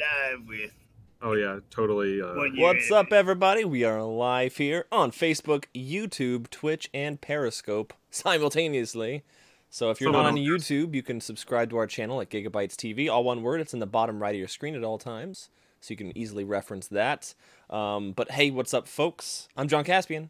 live with. Oh yeah, totally. What's up, everybody? We are live here on Facebook, YouTube, Twitch, and Periscope simultaneously. So if you're not on YouTube, you can subscribe to our channel at Gigabytes TV. All one word. It's in the bottom right of your screen at all times, so you can easily reference that. But hey, what's up, folks? I'm John Caspian.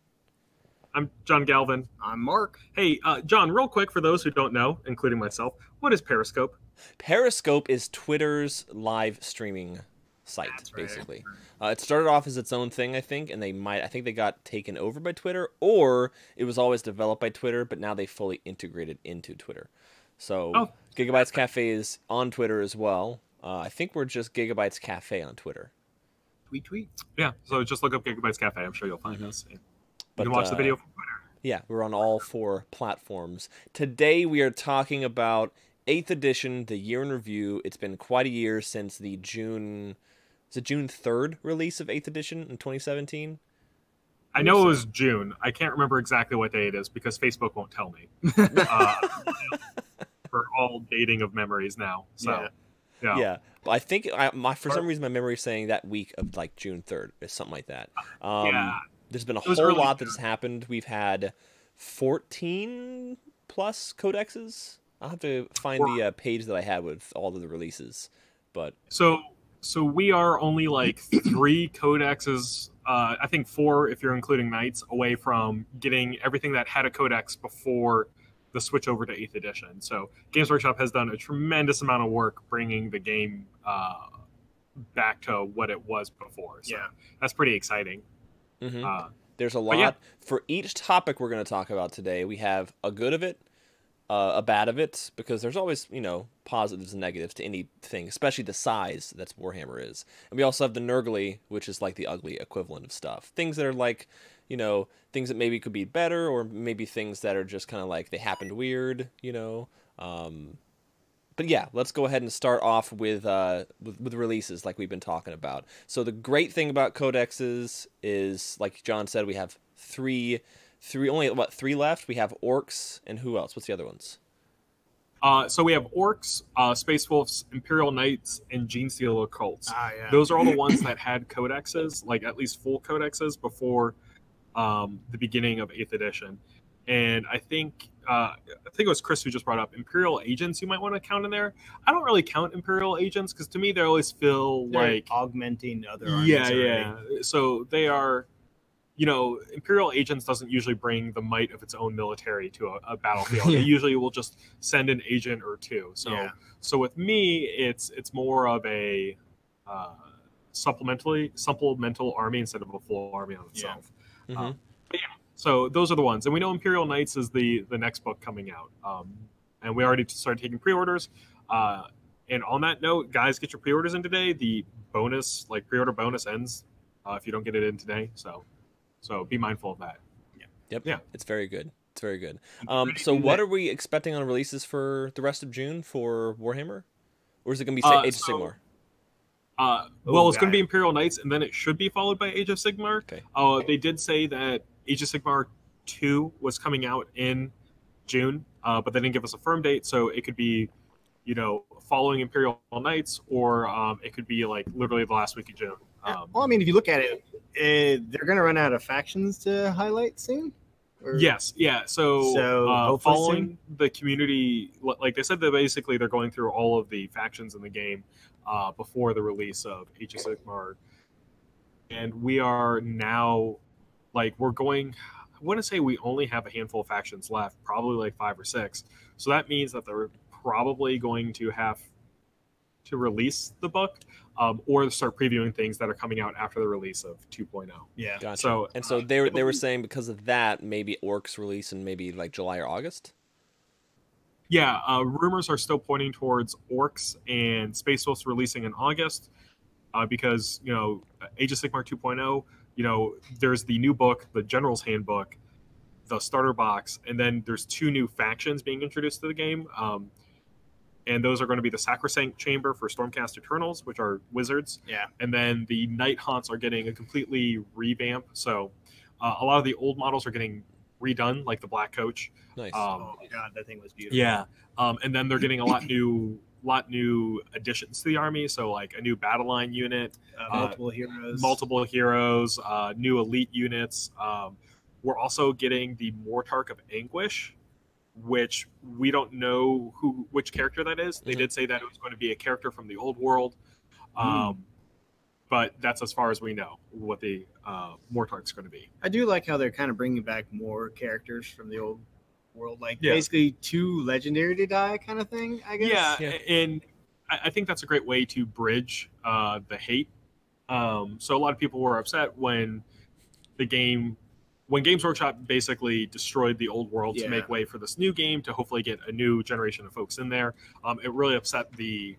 I'm John Galvin. I'm Mark. Hey, John, real quick for those who don't know, including myself, what is Periscope? Periscope is Twitter's live streaming site, basically. It started off as its own thing, I think, and I think they got taken over by Twitter, or it was always developed by Twitter, but now they fully integrated into Twitter. So Gigabytes Cafe is on Twitter as well. I think we're just Gigabytes Cafe on Twitter. Tweet. Yeah, so just look up Gigabytes Cafe. I'm sure you'll find us. You can watch the video from Twitter. Yeah, we're on all 4 platforms. Today we are talking about 8th edition, the year in review. It's been quite a year since the June 3rd release of 8th edition in 2017? I know it was June. I can't remember exactly what day it is because Facebook won't tell me. For all dating of memories now. So, yeah. But I think for some reason my memory is saying that week of like June 3rd or something like that. There's been a whole lot that has happened. We've had 14 plus codexes. I'll have to find the page that I had with all of the releases. But So we are only like 3 codexes, I think 4 if you're including Knights, away from getting everything that had a codex before the switch over to 8th edition. So Games Workshop has done a tremendous amount of work bringing the game back to what it was before. So that's pretty exciting. There's a lot. For each topic we're going to talk about today, we have a good of it, a bad of it, because there's always, positives and negatives to anything, especially the size that's Warhammer is. And we also have the Nurgly, which is like the ugly equivalent of stuff. Things that are like, things that maybe could be better, or maybe things that are just kind of like they happened weird, But yeah, let's go ahead and start off with releases like we've been talking about. So the great thing about codexes is, like John said, we have three left. We have Orcs, and who else? What's the other ones? So we have Orcs, Space Wolves, Imperial Knights, and Genestealer Cults. Those are all the ones that had codexes, like at least full codexes, before the beginning of 8th edition. And I think it was Chris who just brought up Imperial Agents you might want to count in there. I don't really count Imperial Agents because to me they always feel like augmenting other armies. So they are, Imperial Agents doesn't usually bring the might of its own military to a battlefield. They usually will just send an agent or 2. So with me, it's more of a supplemental army instead of a full army on itself. So those are the ones. And we know Imperial Knights is the next book coming out. And we already started taking pre-orders. And on that note, guys, get your pre-orders in today. The bonus, pre-order bonus ends if you don't get it in today. So be mindful of that. Yeah. It's very good. It's very good. So what are we expecting on releases for the rest of June for Warhammer? Or is it going to be Age of Sigmar? It's going to be Imperial Knights, and then it should be followed by Age of Sigmar. Okay. They did say that Age of Sigmar 2 was coming out in June, but they didn't give us a firm date, so it could be, following Imperial Knights, or it could be literally the last week of June. If you look at it, they're going to run out of factions to highlight soon? Yes, yeah. So following the community, like they said, that basically they're going through all of the factions in the game before the release of Age of Sigmar. And we are now, we're going, I want to say we only have a handful of factions left, probably 5 or 6. So that means that they're probably going to have to release the book or start previewing things that are coming out after the release of 2.0. Yeah. Gotcha. So they were saying because of that, maybe Orcs release in maybe July or August? Yeah, rumors are still pointing towards Orcs and Space Wolves releasing in August because, Age of Sigmar 2.0, there's the new book, the General's Handbook, the starter box, and then there's 2 new factions being introduced to the game. And those are going to be the Sacrosanct Chamber for Stormcast Eternals, which are wizards. Yeah. And then the Night Haunts are getting a completely revamp. So a lot of the old models are getting redone, like the Black Coach. Nice. Oh, my God, that thing was beautiful. Yeah. And then they're getting a lot new lot new additions to the army. So like a new battle line unit, multiple heroes, new elite units. We're also getting the Mortarch of Anguish, which we don't know which character that is. They did say that it was going to be a character from the old world. But that's as far as we know what the Mortarch's going to be. I do like how they're kind of bringing back more characters from the old world, like basically too legendary to die kind of thing, I guess. Yeah. And I think that's a great way to bridge the hate. So a lot of people were upset when Games Workshop basically destroyed the old world to make way for this new game to hopefully get a new generation of folks in there. It really upset the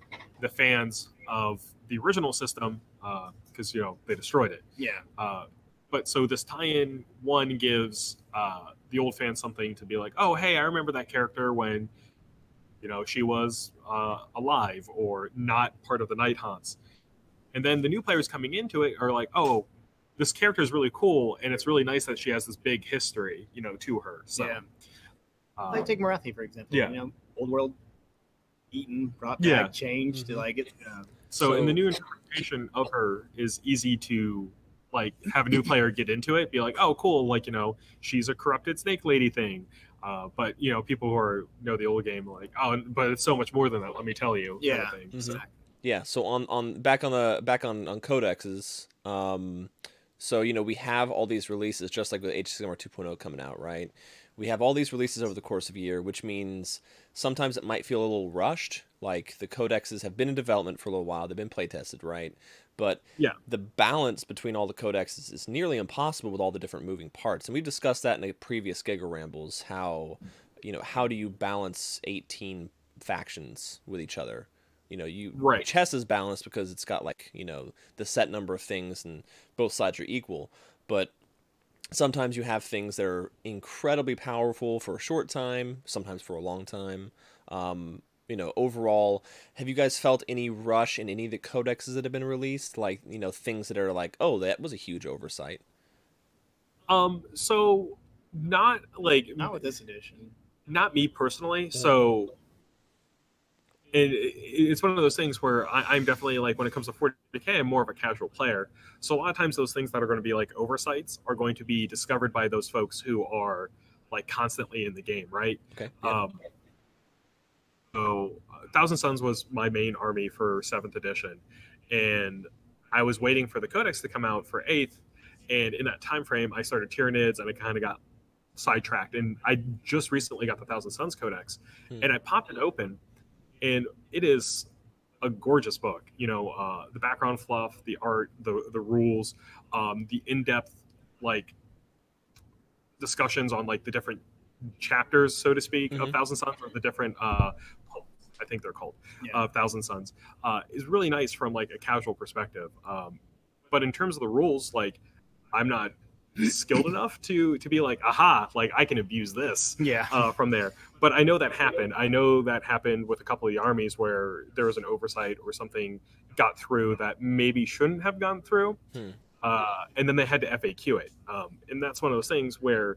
fans of the original system because they destroyed it. But so this tie-in one gives the old fans something to be like, oh hey, I remember that character when she was alive or not part of the Night Haunts. And then the new players coming into it are like, oh, this character is really cool, and it's really nice that she has this big history, to her. So, like take Marathi for example. Old world, eaten, brought back, changed to like it. So in the new interpretation of her is easy to like have a new player get into it, be like, oh, cool, like she's a corrupted snake lady thing. But people who know the old game are like, oh, but it's so much more than that. Let me tell you. Kind of thing. Exactly. Yeah. So on codexes. So, we have all these releases, just like with HCMR 2.0 coming out, right? We have all these releases over the course of a year, which means sometimes it might feel a little rushed. Like, the codexes have been in development for a little while. They've been play-tested, right? But the balance between all the codexes is nearly impossible with all the different moving parts. And we've discussed that in the previous Giga Rambles, how do you balance 18 factions with each other? Chess is balanced because it's got like the set number of things and both sides are equal, but sometimes you have things that are incredibly powerful for a short time, sometimes for a long time. Overall, have you guys felt any rush in any of the codexes that have been released, like things that are like, oh, that was a huge oversight? So not with this edition, not me personally. So and it's one of those things where I'm definitely like, when it comes to 40K, I'm more of a casual player. So a lot of times those things that are going to be like oversights are going to be discovered by those folks who are like constantly in the game, right? Okay. So Thousand Suns was my main army for 7th edition. And I was waiting for the Codex to come out for 8th. And in that time frame, I started Tyranids and I kind of got sidetracked. And I just recently got the Thousand Suns Codex. And I popped it open. And it is a gorgeous book. The background fluff, the art, the rules, the in-depth like discussions on like the different chapters, so to speak, of Thousand Suns, or the different I think they're called Thousand Suns, is really nice from like a casual perspective. But in terms of the rules, like I'm not skilled enough to be like, aha, like I can abuse this from there. But I know that happened. I know that happened with a couple of the armies where there was an oversight or something got through that maybe shouldn't have gone through. And then they had to FAQ it. And that's one of those things where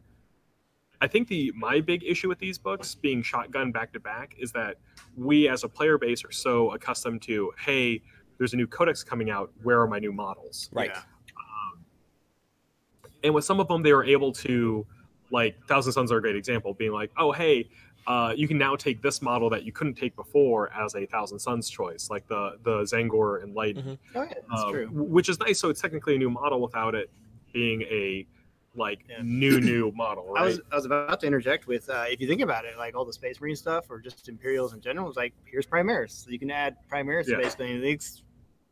I think my big issue with these books being shotgun back to back is that we as a player base are so accustomed to, hey, there's a new codex coming out, where are my new models? Right. And with some of them, they were able to, like, Thousand Suns are a great example, being like, oh, hey, you can now take this model that you couldn't take before as a Thousand Suns choice, like the Zangor Enlightened. Oh, yeah, that's true. Which is nice. So it's technically a new model without it being a, new model, right? I was about to interject with, if you think about it, like all the Space Marine stuff or just Imperials in general, it's like, here's Primaris. So you can add Primaris to basically anything.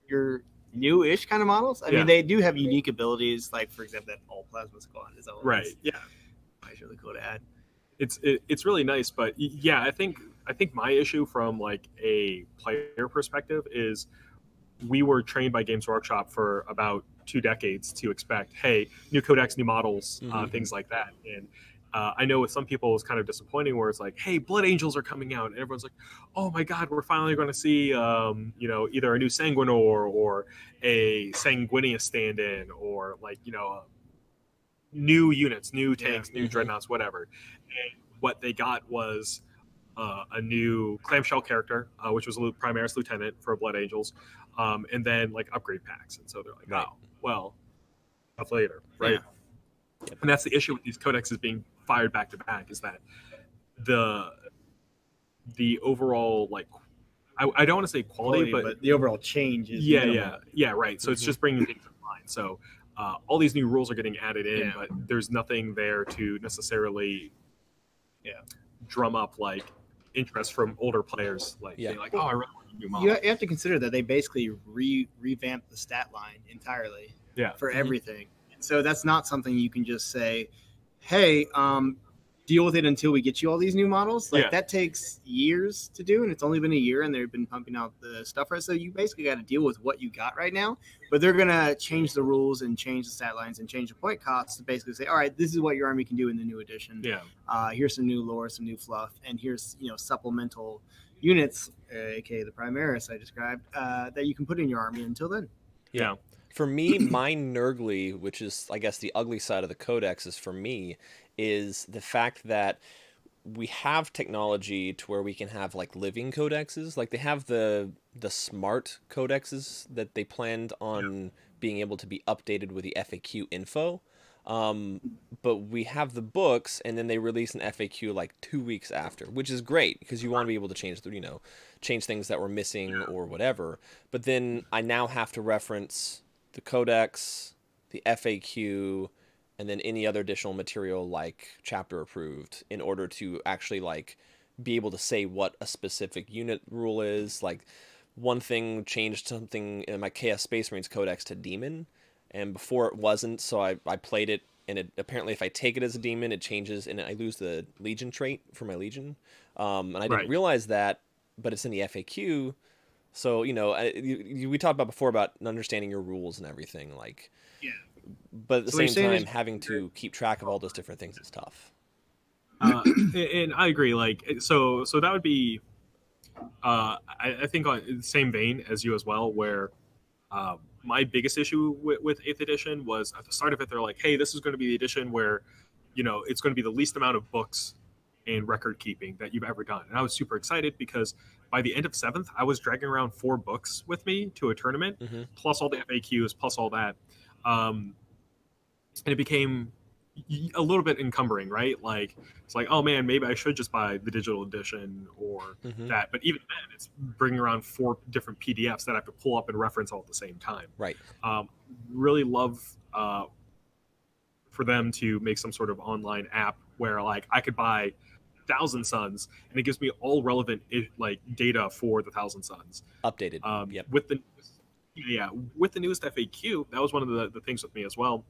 Your new-ish kind of models. I mean, they do have unique abilities, like for example that all plasma squad is right. Yeah, it's really cool to add. It's really nice, but I think my issue from like a player perspective is we were trained by Games Workshop for about 2 decades to expect, hey, new codex, new models, things like that. And I know with some people it's kind of disappointing where it's like, hey, Blood Angels are coming out, and everyone's like, oh my god, we're finally going to see either a new Sanguinor or a Sanguinius stand-in, or like new units, new tanks, new dreadnoughts, whatever. And what they got was a new clamshell character, which was a Primaris Lieutenant for Blood Angels, and then like upgrade packs. And so they're like, oh, well, stuff later, right? Yep. And that's the issue with these codexes being fired back to back, is that the overall, like, I don't want to say quality, but the overall change is right. So it's just bringing things in line. So all these new rules are getting added in, but there's nothing there to necessarily drum up like interest from older players, like being like, oh, I really want a new model. You have to consider that they basically revamped the stat line entirely for everything. So that's not something you can just say, hey, deal with it until we get you all these new models. Like that takes years to do, and it's only been a year and they've been pumping out the stuff, right? So you basically got to deal with what you got right now, but they're going to change the rules and change the stat lines and change the point costs to basically say, all right, this is what your army can do in the new edition. Here's some new lore, some new fluff, and here's, supplemental units, aka the Primaris I described, that you can put in your army until then. For me, my Nurgly, which is, I guess, the ugly side of the codexes for me, is the fact that we have technology to where we can have like living codexes. Like they have the smart codexes that they planned on being able to be updated with the FAQ info. But we have the books, and then they release an FAQ like 2 weeks after, which is great because you want to be able to change change things that were missing or whatever. But then I now have to reference the codex, the FAQ, and then any other additional material like chapter approved in order to actually like be able to say what a specific unit rule is. Like one thing changed something in my Chaos Space Marines codex to demon, and before it wasn't, so I played it, and it apparently if I take it as a demon, it changes and I lose the Legion trait for my Legion. And I didn't realize that, but it's in the FAQ. So, we talked about before about understanding your rules and everything, like, but at the same time, having to keep track of all those different things is tough. And I agree. Like, so that would be, I think on the same vein as you as well, where my biggest issue with 8th edition was at the start of it, they're like, hey, this is going to be the edition where, it's going to be the least amount of books and record keeping that you've ever done. And I was super excited because by the end of 7th, I was dragging around 4 books with me to a tournament, plus all the FAQs, plus all that. And it became a little bit encumbering, right? Like, it's like, oh man, maybe I should just buy the digital edition or that. But even then, it's bringing around 4 different PDFs that I have to pull up and reference all at the same time. Right. Really love for them to make some sort of online app where like I could buy 1,000 Suns and it gives me all relevant like data for the 1,000 Suns updated. With the newest FAQ, that was one of the things with me as well.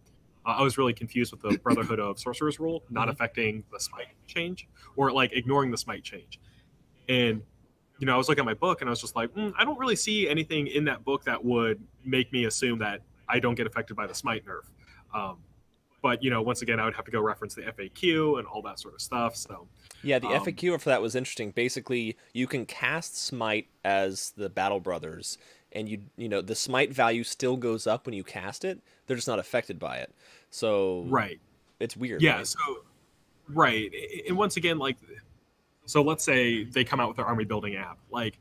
I was really confused with the Brotherhood of Sorcerers rule not affecting the smite change, or like ignoring the smite change. And I was looking at my book and I was just like, I don't really see anything in that book that would make me assume that I don't get affected by the smite nerf. But once again, I would have to go reference the FAQ and all that sort of stuff. So yeah, the FAQ for that was interesting. Basically, you can cast smite as the Battle Brothers, and the smite value still goes up when you cast it. They're just not affected by it. So it's weird. Yeah. Right? So and once again, like, so let's say they come out with their army building app. Like,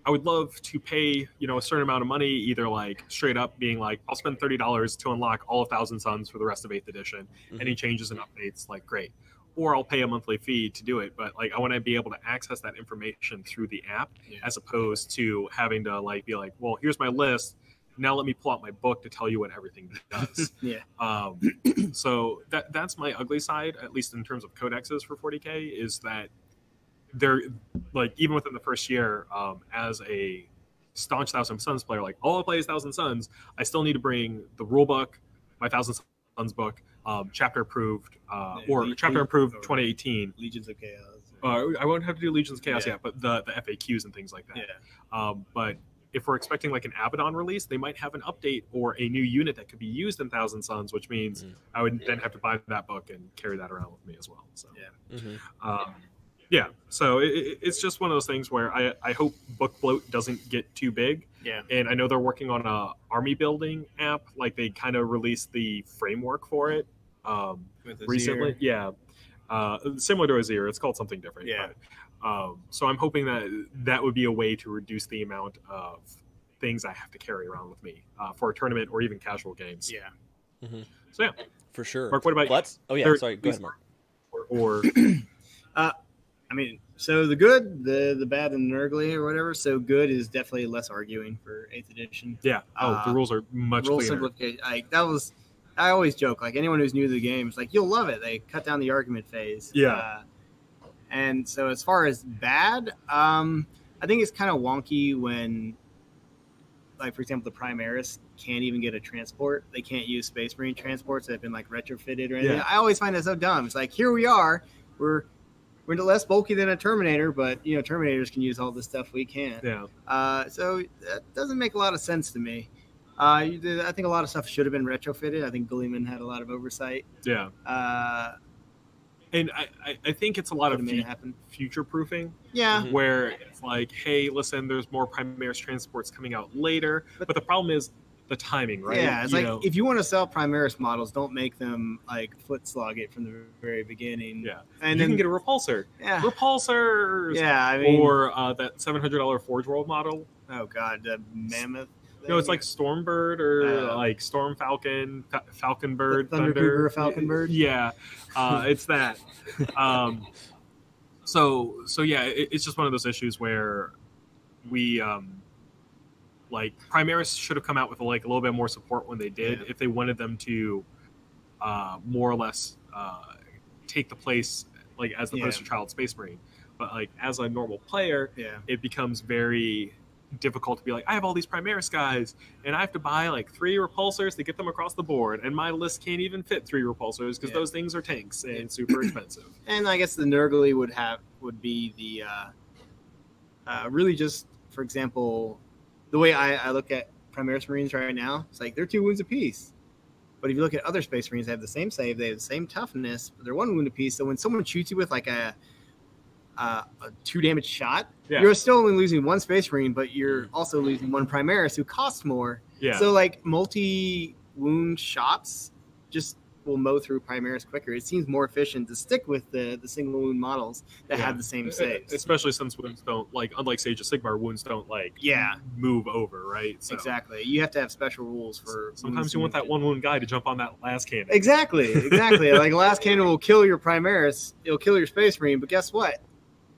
I would love to pay, a certain amount of money, either like straight up being like, I'll spend $30 to unlock all 1,000 Suns for the rest of 8th edition. Any changes and updates, like, great. Or I'll pay a monthly fee to do it. But like, I want to be able to access that information through the app, as opposed to having to like be like, well, here's my list. Now let me pull out my book to tell you what everything does. So that's my ugly side, at least in terms of codexes for 40K, is that they're like, even within the first year, as a staunch 1,000 Suns player, like, all I play is 1,000 Suns, I still need to bring the rule book, my 1,000 Suns book, chapter approved, chapter approved 2018. Legions of Chaos. I won't have to do Legions of Chaos yet, but the FAQs and things like that. But if we're expecting like an Abaddon release, they might have an update or a new unit that could be used in 1,000 Suns, which means I would then have to buy that book and carry that around with me as well. So so it's just one of those things where I hope book bloat doesn't get too big. And I know they're working on a army building app. Like, they kind of released the framework for it recently. Similar to Azir. It's called something different. So I'm hoping that would be a way to reduce the amount of things I have to carry around with me for a tournament or even casual games. Yeah. Mm-hmm. So yeah, for sure. Mark, what about you? Oh yeah, sorry. Go ahead, Mark. Or I mean, so the good, the bad, and the Nurgly or whatever. So good is definitely less arguing for 8th edition. Yeah. The rules are much rule cleaner. Simplification. Like that was, I always joke. Like anyone who's new to the game, it's like you'll love it. They cut down the argument phase. Yeah. And so as far as bad, I think it's kind of wonky when, like for example, the Primaris can't even get a transport. They can't use Space Marine transports that have been like retrofitted or anything. Yeah. I always find that so dumb. It's like here we are, we're less bulky than a Terminator, but Terminators can use all the stuff we can't. Yeah. So that doesn't make a lot of sense to me. I think a lot of stuff should have been retrofitted. I think Gleeman had a lot of oversight. Yeah. And I think it's a lot of future proofing. Yeah. Where it's like, hey, listen, there's more Primaris transports coming out later. But the problem is the timing, right? Yeah, it's if you want to sell Primaris models, don't make them like foot slog it from the very beginning. Yeah. And you can get a repulsor. Yeah. Repulsors. Yeah, I mean, or that $700 Forge World model. Oh god, the mammoth. No, it's like Stormbird or like Storm Falcon, Falcon Bird, Thunder Falcon Bird. Yeah, it's that. So yeah, it's just one of those issues where we like Primaris should have come out with like a little bit more support when they did, if they wanted them to more or less take the place like as the poster child Space Marine. But like as a normal player, it becomes very difficult to be like, I have all these Primaris guys and I have to buy like 3 repulsors to get them across the board, and my list can't even fit 3 repulsors because those things are tanks and super expensive. And I guess the Nurgly would be the really just, for example, the way I look at Primaris Marines right now, it's like they're 2 wounds apiece. But if you look at other Space Marines, they have the same save, they have the same toughness, but they're 1 wound apiece. So when someone shoots you with like a 2 damage shot, you're still only losing 1 Space Marine, but you're also losing 1 Primaris who costs more. Yeah. So like multi-wound shots just will mow through Primaris quicker. It seems more efficient to stick with the single wound models that have the same saves. Especially since wounds don't, like, unlike Age of Sigmar, wounds don't move over, right? So exactly. You have to have special rules for sometimes you want that 1 wound guy to jump on that last cannon. Exactly. Like last cannon will kill your Primaris, it'll kill your Space Marine, but guess what?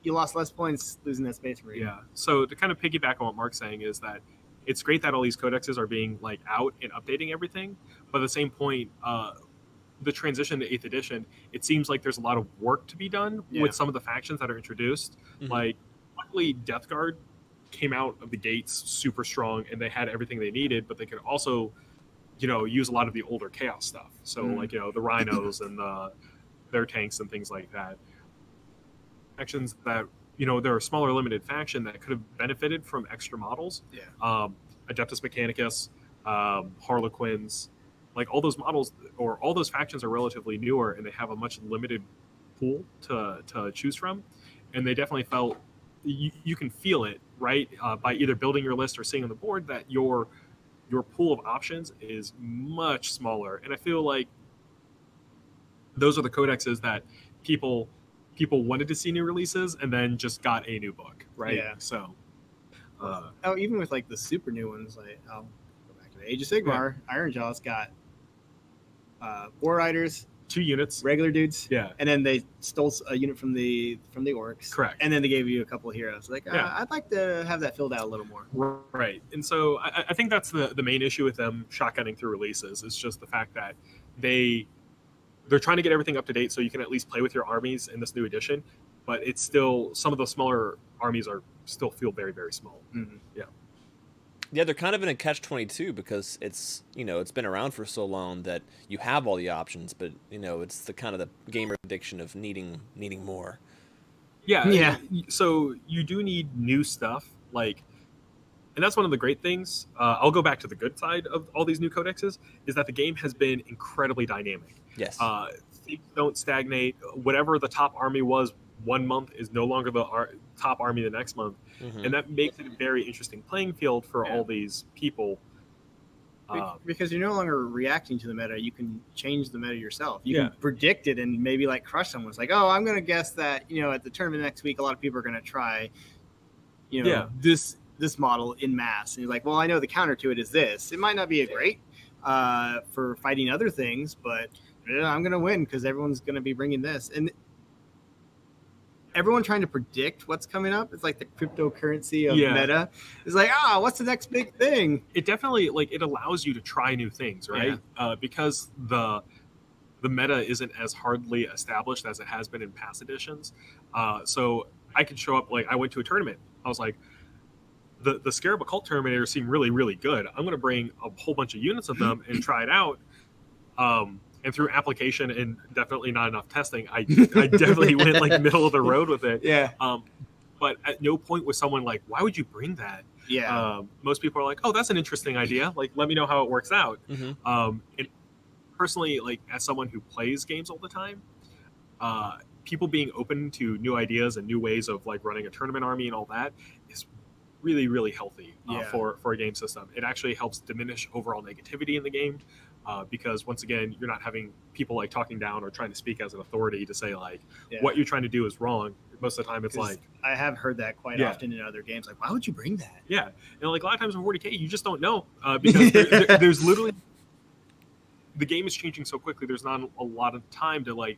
You lost less points losing that Space Marine. Yeah. So to kind of piggyback on what Mark's saying is that it's great that all these codexes are being like out and updating everything, but at the same point, the transition to 8th edition, it seems like there's a lot of work to be done with some of the factions that are introduced. Mm-hmm. Like, luckily, Death Guard came out of the gates super strong, and they had everything they needed, but they could also, use a lot of the older Chaos stuff. So, like, the Rhinos and their tanks and things like that. Factions that they're a smaller limited faction that could have benefited from extra models. Adeptus Mechanicus, Harlequins, like all those models or all those factions are relatively newer, and they have a much limited pool to choose from, and they definitely felt you can feel it, right, by either building your list or seeing on the board that your pool of options is much smaller. And I feel like those are the codexes that people wanted to see new releases and then just got a new book, right? Yeah. So, even with like the super new ones, like I'll go back to the Age of Sigmar, Ironjaw's got 4 riders, 2 units, regular dudes, and then they stole a unit from the orcs, correct, and then they gave you a couple of heroes. Like, I'd like to have that filled out a little more, right? And so I think that's the main issue with them shotgunning through releases. Is just the fact that they're trying to get everything up to date so you can at least play with your armies in this new edition, but it's still, some of the smaller armies still feel very, very small. Mm-hmm. Yeah, they're kind of in a catch-22 because it's it's been around for so long that you have all the options, but it's the kind of the gamer addiction of needing more. Yeah. So you do need new stuff, like, and that's one of the great things. I'll go back to the good side of all these new codexes, is that the game has been incredibly dynamic. Yes. Things don't stagnate. Whatever the top army was 1 month is no longer the top army the next month. Mm-hmm. And that makes it a very interesting playing field for all these people. Because you're no longer reacting to the meta. You can change the meta yourself. You can predict it and maybe like crush someone. It's like, oh, I'm going to guess that, at the tournament next week, a lot of people are going to try, this model in mass. And you're like, well, I know the counter to it is this. It might not be a great for fighting other things, but I'm going to win because everyone's going to be bringing this. And everyone trying to predict what's coming up. It's like the cryptocurrency of meta. It's like, what's the next big thing? It definitely it allows you to try new things, right? Yeah. Because the meta isn't as hardly established as it has been in past editions. So I could show up, I went to a tournament. I was like, the Scarab Occult Terminator seemed really, really good. I'm going to bring a whole bunch of units of them and try it out. And through application and definitely not enough testing, I definitely went middle of the road with it. Yeah. But at no point was someone like, why would you bring that? Yeah. Most people are like, oh, that's an interesting idea. Let me know how it works out. Mm-hmm. And personally, as someone who plays games all the time, people being open to new ideas and new ways of running a tournament army and all that is really, really healthy for a game system. It actually helps diminish overall negativity in the game. Because once again, you're not having people talking down or trying to speak as an authority to say what you're trying to do is wrong. Most of the time it's I have heard that quite often in other games. Why would you bring that? Yeah. And a lot of times in 40K, you just don't know because there's literally the game is changing so quickly. There's not a lot of time to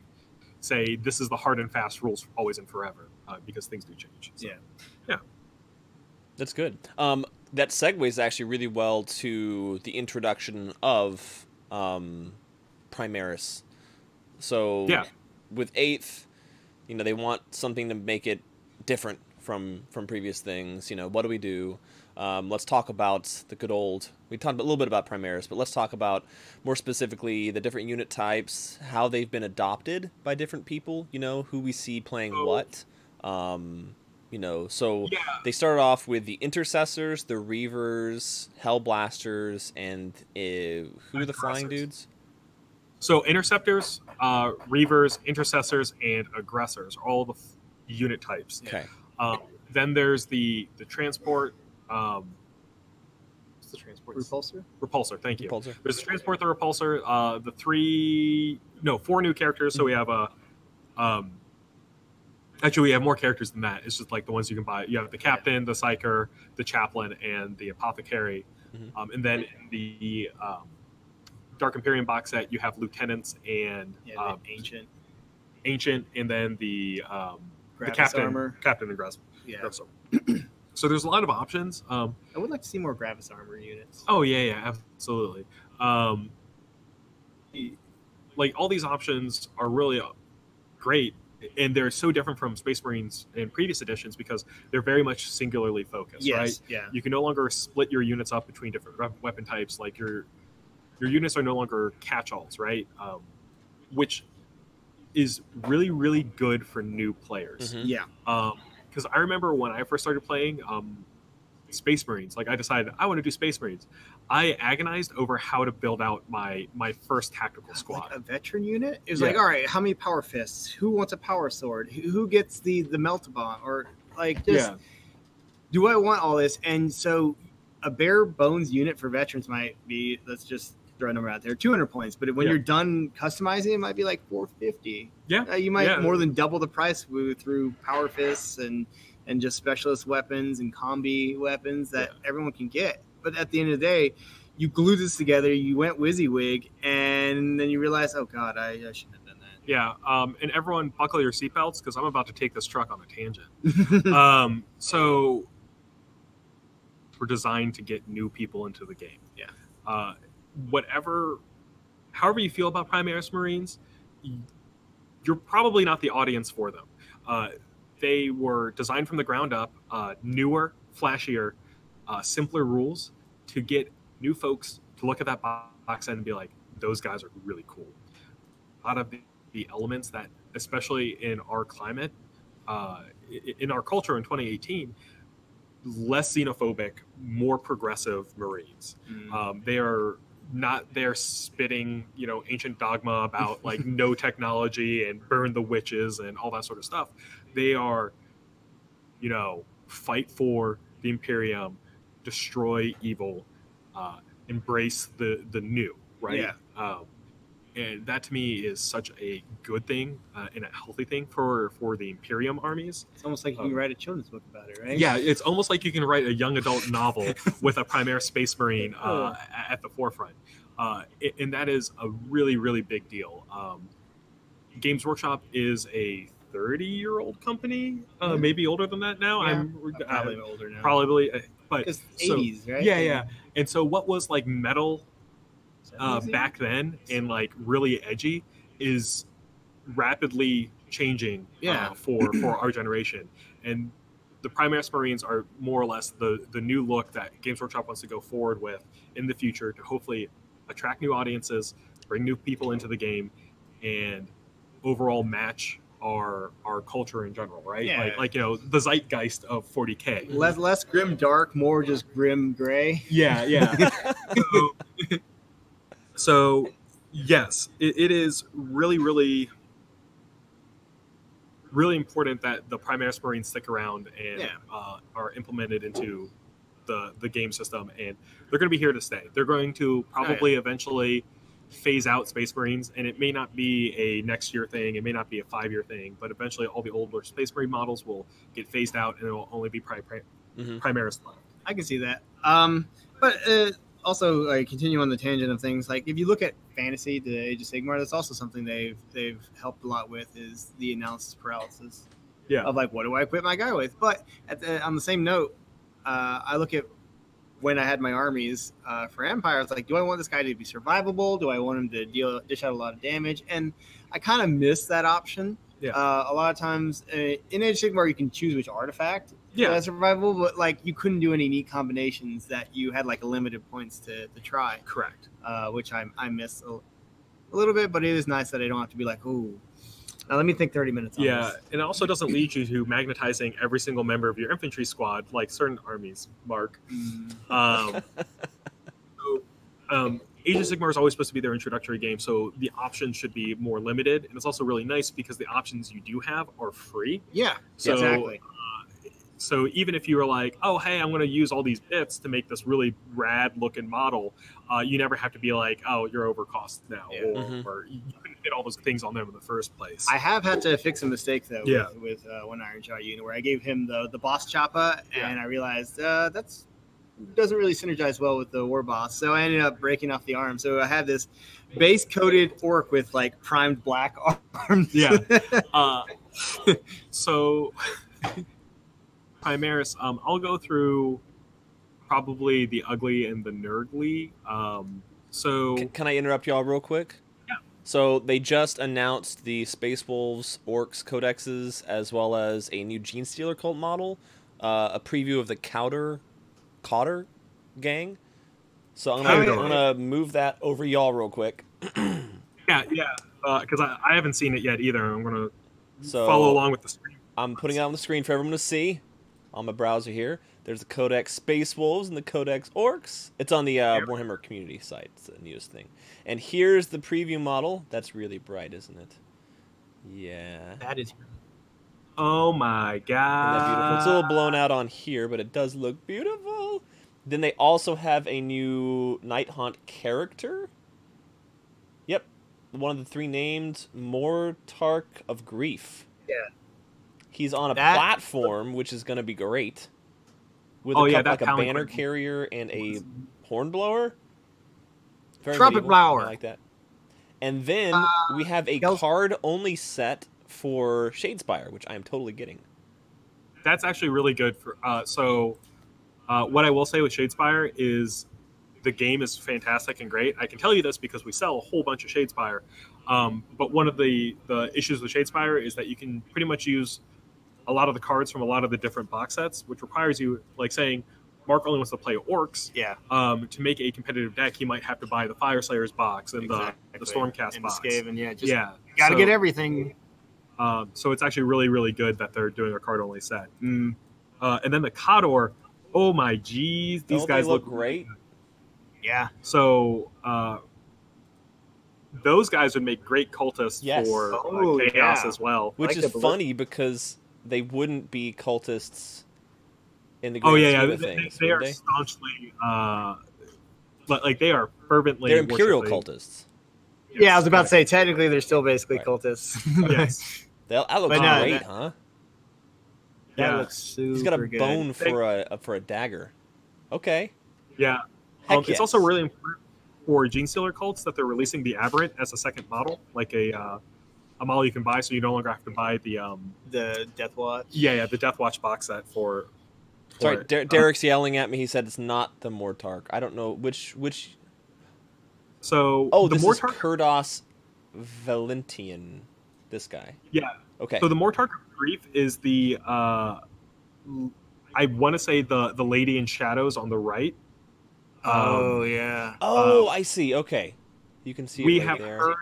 say this is the hard and fast rules always and forever because things do change. So, yeah. That's good. That segues actually really well to the introduction of Primaris. So with 8th, they want something to make it different from previous things. What do we do? Let's talk about the good old. We talked a little bit about Primaris, but let's talk about more specifically the different unit types, how they've been adopted by different people. Who we see playing what. They started off with the Intercessors, the Reavers, Hellblasters, and who are the flying dudes? So Interceptors, Reavers, Intercessors, and Aggressors are all the unit types. Okay. Then there's the transport. What's the transport? Repulsor? Repulsor, thank you. Repulsor. There's the transport, the Repulsor, 4 new characters. So we have actually, we have more characters than that. It's just the ones you can buy. You have the Captain, the Psyker, the Chaplain, and the Apothecary. Mm-hmm. And then the Dark Imperium box set, you have Lieutenants and Ancient, and then the Captain Armor. Captain and Gravis. Yeah. So there's a lot of options. I would like to see more Gravis Armor units. Oh, yeah, absolutely. All these options are really great. And they're so different from Space Marines in previous editions because they're very much singularly focused, right? Yeah. You can no longer split your units up between different weapon types. Your units are no longer catch-alls, right? Which is really, really good for new players. Mm-hmm. Yeah. Because I remember when I first started playing Space Marines, I decided I want to do Space Marines. I agonized over how to build out my first tactical squad. A veteran unit? It was all right, how many power fists? Who wants a power sword? Who gets the melt-a-bomb? Or do I want all this? And so a bare bones unit for veterans might be, let's just throw a number out there, 200 points. But when you're done customizing, it might be 450. Yeah. You might more than double the price through power fists and just specialist weapons and combi weapons that everyone can get. But at the end of the day, you glue this together, you went WYSIWYG, and then you realize, oh, God, I shouldn't have done that. Yeah, and everyone buckle your seatbelts because I'm about to take this truck on a tangent. So we're designed to get new people into the game. Yeah. However you feel about Primaris Marines, you're probably not the audience for them. They were designed from the ground up, newer, flashier, simpler rules to get new folks to look at that box and be like, those guys are really cool. A lot of the elements that, especially in our climate, in our culture in 2018, less xenophobic, more progressive Marines. They're spitting, ancient dogma about no technology and burn the witches and all that sort of stuff. They are, fight for the Imperium, destroy evil, embrace the new, right? Yeah. And that to me is such a good thing and a healthy thing for the Imperium armies. It's almost like you can write a children's book about it, right? Yeah, it's almost like you can write a young adult novel with a Primaris Space Marine at the forefront. And that is a really, really big deal. Games Workshop is a 30-year-old company, maybe older than that now. Yeah, I'm probably older now. Probably, but because 80s, right? Yeah. And so what was like metal back then and like really edgy is rapidly changing for our generation. And the Primaris Marines are more or less the new look that Games Workshop wants to go forward with in the future to hopefully attract new audiences, bring new people into the game, and overall match our culture in general, right? Yeah. Like the zeitgeist of 40K. Less grim dark, more just grim gray. Yeah. So yes, it is really, really, really important that the Primaris Marines stick around and are implemented into the game system, and they're going to be here to stay. They're going to probably eventually phase out Space Marines, and it may not be a next year thing, it may not be a 5-year thing, but eventually all the older Space Marine models will get phased out, and it will only be Primaris left. I can see that. But also, continue on the tangent of things. Like if you look at fantasy, the Age of Sigmar, that's also something they've helped a lot with is the analysis paralysis. Yeah. Of like, what do I equip my guy with? But on the same note, I look at when I had my armies for Empire, I was like, do I want this guy to be survivable? Do I want him to dish out a lot of damage? And I kind of miss that option. Yeah. A lot of times in Age of Sigmar, you can choose which artifact that's survivable, but like you couldn't do any neat combinations that you had like a limited points to try. Correct. Which I miss a little bit, but it is nice that I don't have to be like, ooh. Now let me think 30 minutes on this. And it also doesn't lead you to magnetizing every single member of your infantry squad like certain armies, Mark. Age of Sigmar is always supposed to be their introductory game, so the options should be more limited. And it's also really nice because the options you do have are free. Yeah, so, exactly. So even if you were like, oh, hey, I'm going to use all these bits to make this really rad-looking model, you never have to be like, oh, you're overcost now, or you couldn't fit all those things on them in the first place. I have had to fix a mistake, though, with One Iron Shot unit, where I gave him the boss choppa, and I realized that's doesn't really synergize well with the war boss, so I ended up breaking off the arm. So I have this base-coated orc with, like, primed black arms. So... Primaris, I'll go through probably the ugly and the nurgly. So can I interrupt y'all real quick? Yeah. So they just announced the Space Wolves Orcs Codexes as well as a new Gene Stealer cult model, a preview of the Cotter gang. So I'm gonna move that over y'all real quick. Because I haven't seen it yet either. I'm gonna follow along with the screen. I'm putting it on the screen for everyone to see. On my browser here, there's the Codex Space Wolves and the Codex Orcs. It's on the Warhammer community site. It's the newest thing. And here's the preview model. That's really bright, isn't it? Yeah. That is. Oh my god. Isn't that beautiful? It's a little blown out on here, but it does look beautiful. Then they also have a new Night Haunt character. Yep. One of the 3 named Mortarch of Grief. Yeah. He's on a platform, which is going to be great. With a banner carrier and a hornblower. Trumpet blower. I like that. And then we have a card-only set for Shadespire, which I am totally getting. That's actually really good. What I will say with Shadespire is the game is fantastic and great. I can tell you this because we sell a whole bunch of Shadespire. But one of the issues with Shadespire is that you can pretty much use a lot of the cards from a lot of the different box sets, which requires you, like saying, Mark only wants to play orcs. Yeah. To make a competitive deck, he might have to buy the Fire Slayers box and the Stormcast and box. The Skaven, got to get everything. So it's actually really, really good that they're doing a card only set. And then the Cotter, oh my geez, these guys look great. Yeah. So those guys would make great cultists for Chaos as well. Which is funny because they wouldn't be cultists in the grand scheme of things. They are staunchly like they are fervently. They're Imperial cultists. Yes, yeah, I was about to say technically they're still basically cultists. Yes, that looks great, huh? That looks super. He's got a good. bone for a dagger. Okay. Yeah. Yes. It's also really important for Gene Stealer cults that they're releasing the Aberrant as a second model, like a model you can buy, so you no longer have to buy the Death Watch. Yeah, the Death Watch box set for. Sorry, Derek's yelling at me. He said it's not the Mortarch. I don't know which. So the this Mortarch is Kurdos Valentian. This guy. Yeah. Okay. So the Mortarch of Grief is the I want to say the Lady in Shadows on the right. Yeah. I see. Okay. You can see it right there.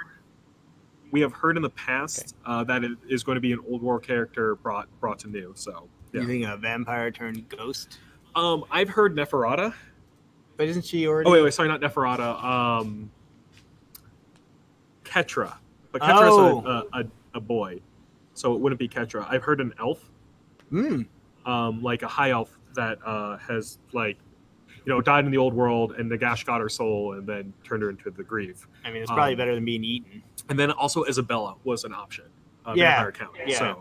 We have heard in the past that it is going to be an old world character brought to new. So you think a vampire turned ghost? I've heard Neferata. But isn't she already? Oh wait, sorry, not Neferata. Ketra. But Ketra's a boy, so it wouldn't be Ketra. I've heard an elf. Like a high elf that has died in the old world, and Nagash got her soul and then turned her into the Grief. I mean, it's probably better than being eaten. And then also Isabella was an option. Vampire count. Yeah.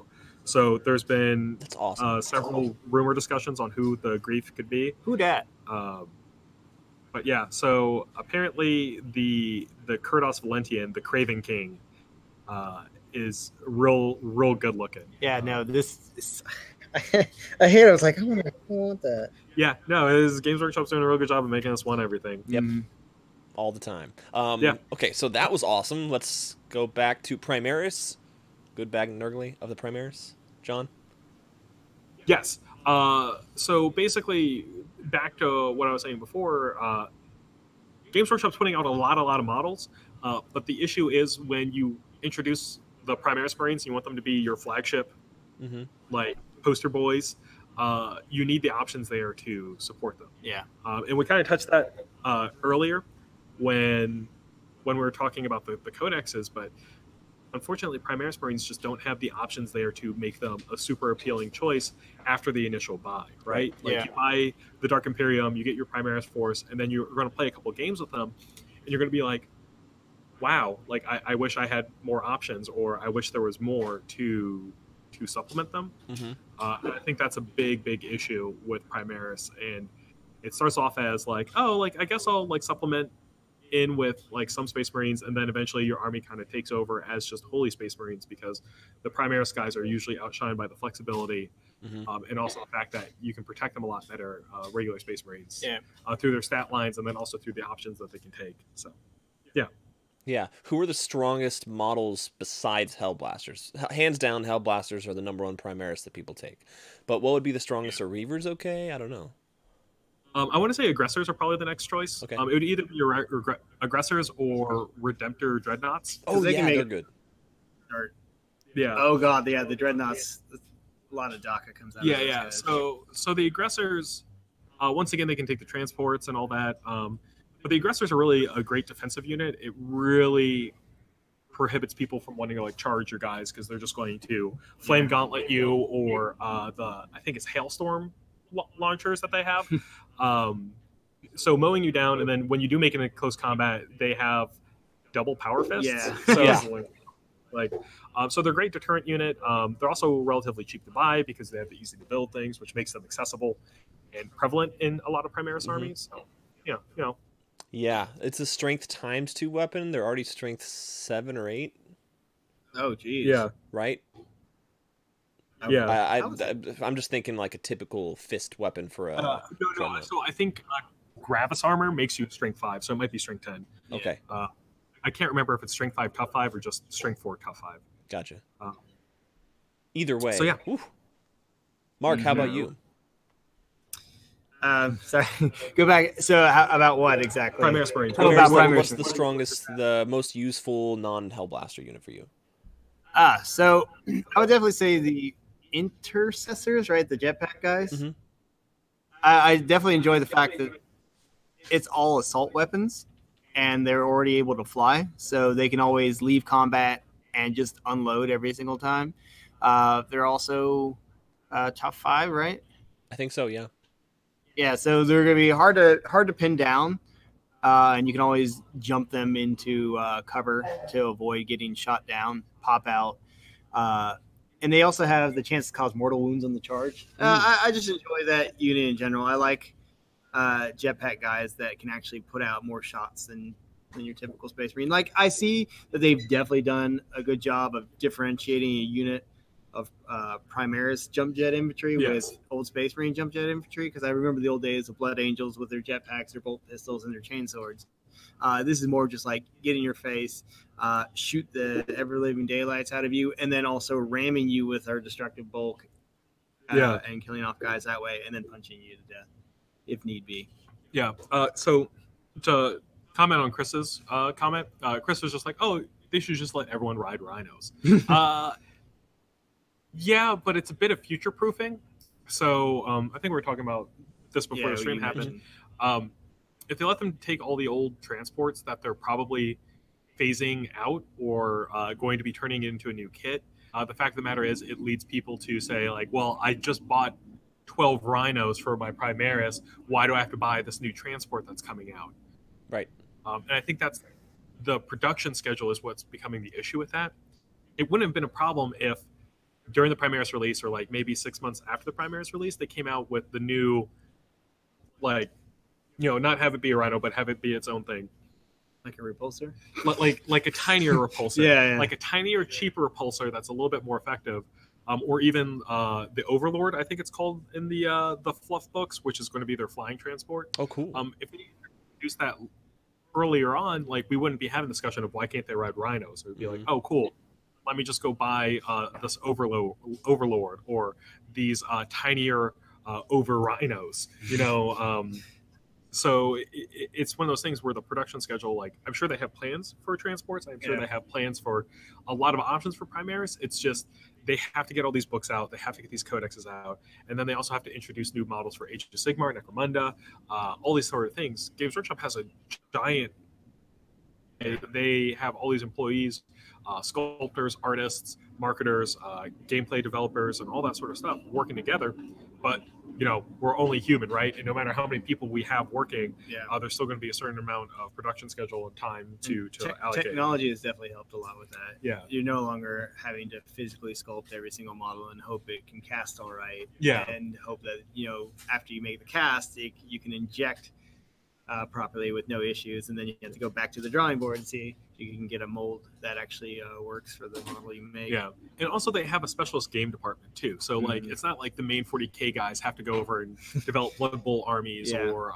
So there's been that's awesome. Several rumor discussions on who the Grief could be. Who dat? But yeah, so apparently the Kurdos Valentian, the Craven King, is real good looking. Yeah, no, this is, I hate it. I was like, I want that. Yeah, no, Games Workshop's doing a real good job of making us want everything. Yep. All the time. Okay, so that was awesome. Let's go back to Primaris. Good bag Nurgly of the Primaris. John? Yes. So basically, back to what I was saying before, Games Workshop's putting out a lot of models, but the issue is when you introduce the Primaris Marines, you want them to be your flagship, like poster boys. You need the options there to support them. Yeah. And we kind of touched that earlier when we were talking about the codexes, but unfortunately, Primaris Marines just don't have the options there to make them a super appealing choice after the initial buy, right? Like you buy the Dark Imperium, you get your Primaris Force, and then you're going to play a couple games with them, and you're going to be like, wow, like I wish I had more options, or I wish there was more to supplement them. I think that's a big issue with Primaris, and it starts off as like, oh, like I guess I'll like supplement in with like some Space Marines, and then eventually your army kind of takes over as just Holy Space Marines, because the Primaris guys are usually outshined by the flexibility and also the fact that you can protect them a lot better, regular Space Marines, through their stat lines, and then also through the options that they can take. So yeah, who are the strongest models besides Hellblasters? Hands down, Hellblasters are the #1 Primaris that people take, but what would be the strongest? Are Reavers okay? I don't know. I want to say Aggressors are probably the next choice. Okay. It would either be Aggressors or Redemptor Dreadnoughts. Oh, they're good. Yeah. Oh god, yeah, the Dreadnoughts. A lot of DACA comes out. Yeah. So the Aggressors, once again, they can take the transports and all that. But the Aggressors are really a great defensive unit. It really prohibits people from wanting to like charge your guys, because they're just going to Flame Gauntlet you, or I think it's Hailstorm launchers that they have. So mowing you down, and then when you do make it in close combat, they have double power fists. So they're a great deterrent unit. They're also relatively cheap to buy because they have the easy to build things, which makes them accessible and prevalent in a lot of Primaris armies. So yeah, it's a strength ×2 weapon. They're already strength 7 or 8. Oh geez. Yeah. Right. Yeah. I'm just thinking like a typical fist weapon for a. No. So I think Gravis armor makes you strength 5, so it might be strength 10. Okay. I can't remember if it's strength 5, tough 5, or just strength 4, tough 5. Gotcha. Either way. So yeah. Oof. Mark, how about you? Sorry. Go back. So about what exactly? Primaris Marines. What's the strongest, the most useful non-Hellblaster unit for you? So I would definitely say the Intercessors, right? The jetpack guys. I definitely enjoy the fact that it's all assault weapons, and they're already able to fly, so they can always leave combat and just unload every single time. They're also top 5, right? I think so. Yeah. Yeah, so they're going to be hard to pin down. and you can always jump them into cover to avoid getting shot down, pop out. And they also have the chance to cause mortal wounds on the charge. I just enjoy that unit in general. I like jetpack guys that can actually put out more shots than your typical Space Marine. Like, I see that they've definitely done a good job of differentiating a unit of Primaris jump jet infantry with old Space Marine jump jet infantry, because I remember the old days of Blood Angels with their jetpacks, their bolt pistols, and their chain swords. This is more just like get in your face, shoot the ever-living daylights out of you, and then also ramming you with our destructive bulk and killing off guys that way, and then punching you to death if need be. Yeah. So to comment on Chris's comment, Chris was just like, oh, they should just let everyone ride rhinos. Yeah, but it's a bit of future-proofing. So I think we were talking about this before the stream happened. If they let them take all the old transports that they're probably phasing out or going to be turning into a new kit, the fact of the matter is it leads people to say, like, well, I just bought 12 rhinos for my Primaris. Why do I have to buy this new transport that's coming out? Right. And I think that's the production schedule is what's becoming the issue with that. It wouldn't have been a problem if during the Primaris release, or like maybe 6 months after the Primaris release, they came out with the new, like, you know, not have it be a rhino, but have it be its own thing. Like a repulsor? Like a tinier repulsor. Yeah. Like a tinier, cheaper repulsor that's a little bit more effective. Or even the Overlord, I think it's called in the Fluff books, which is going to be their flying transport. Oh, cool. If they introduced that earlier on, like, we wouldn't be having a discussion of why can't they ride rhinos. It would be like, oh, cool. Let me just go buy this Overlord or these tinier over rhinos, you know. So it's one of those things where the production schedule, like, I'm sure they have plans for transports. I'm sure they have plans for a lot of options for Primaris. It's just they have to get all these books out. They have to get these codexes out. And then they also have to introduce new models for Age of Sigmar, Necromunda, all these sort of things. Games Workshop has a giant... They have all these employees, sculptors, artists, marketers, gameplay developers, and all that sort of stuff working together. But, you know, we're only human, right? And no matter how many people we have working, there's still going to be a certain amount of production schedule and time to allocate. Technology has definitely helped a lot with that. Yeah. You're no longer having to physically sculpt every single model and hope it can cast all right. Yeah. And hope that, you know, after you make the cast, you can inject properly with no issues, and then you have to go back to the drawing board and see if you can get a mold that actually works for the model you make. Yeah, and also they have a specialist game department too. So like, it's not like the main 40K guys have to go over and develop Blood Bowl armies or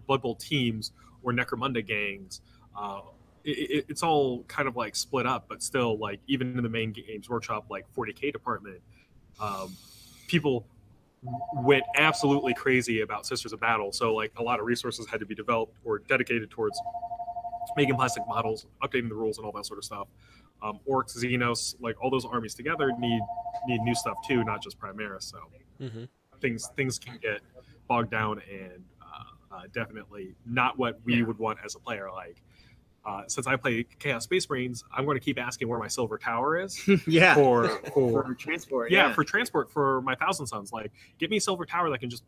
Blood Bowl teams or Necromunda gangs. It's all kind of like split up, but still, like, even in the main Games Workshop, like 40K department, people went absolutely crazy about Sisters of Battle. So like a lot of resources had to be developed or dedicated towards making plastic models, updating the rules, and all that sort of stuff. Orcs, Xenos, like all those armies together need new stuff too, not just Primaris. So things can get bogged down and definitely not what we would want as a player. Like, since I play Chaos Space Marines, I'm going to keep asking where my Silver Tower is. For transport. For transport for my Thousand Sons. Like, give me a Silver Tower that can just,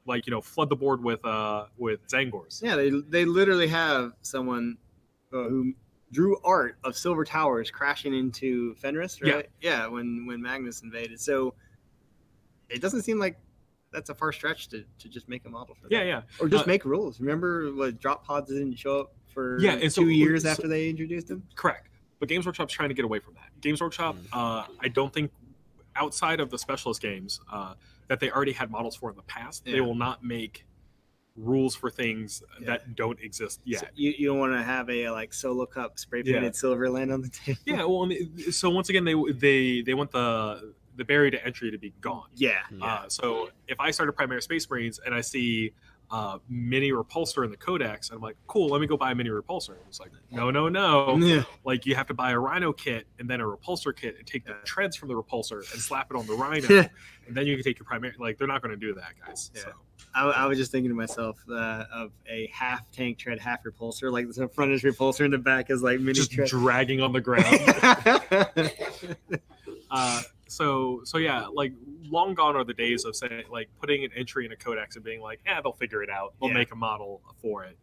like, you know, flood the board with Zangors. Yeah, they literally have someone who drew art of Silver Towers crashing into Fenris, right? Yeah, when Magnus invaded. So it doesn't seem like that's a far stretch to just make a model for that. Yeah. Or just make rules. Remember what drop pods didn't show up for 2 years after they introduced them? Correct. But Games Workshop's trying to get away from that. Games Workshop, I don't think, outside of the specialist games that they already had models for in the past, they will not make rules for things that don't exist yet. So you don't want to have a like solo cup spray painted silver land on the table. Yeah, well, so once again, they want the barrier to entry to be gone. So if I start a Primaris Space Marines and I see mini repulsor in the codex, and I'm like, cool, let me go buy a mini repulsor. And it's like, no. Like, you have to buy a rhino kit and then a repulsor kit and take the treads from the repulsor and slap it on the rhino, and then you can take your primary. Like, they're not going to do that, guys. So. I was just thinking to myself of a half tank tread, half repulsor. Like, the front is repulsor and the back is like mini just tread. Dragging on the ground. So yeah, like, long gone are the days of saying, like, putting an entry in a codex and being like, they'll figure it out. They'll make a model for it.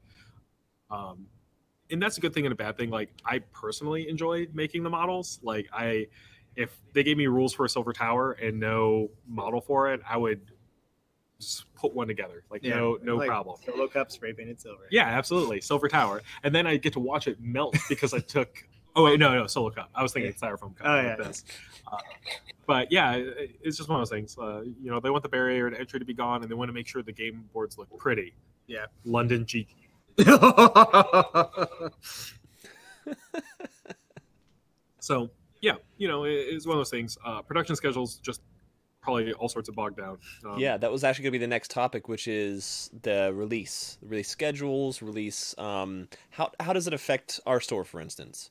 And that's a good thing and a bad thing. Like, I personally enjoy making the models. Like, if they gave me rules for a silver tower and no model for it, I would just put one together. Like, no like problem. Solo cup spray painted silver. Yeah, absolutely. Silver tower. And then I get to watch it melt because I took oh wait, no, solo cup. I was thinking styrofoam cup. Oh, yeah. This. But yeah, it's just one of those things. You know, they want the barrier to entry to be gone, and they want to make sure the game boards look pretty. Yeah. London Giga. So yeah, you know, it's one of those things. Production schedules just probably all sorts of bogged down. Yeah, that was actually going to be the next topic, which is the release schedules, release. How does it affect our store, for instance?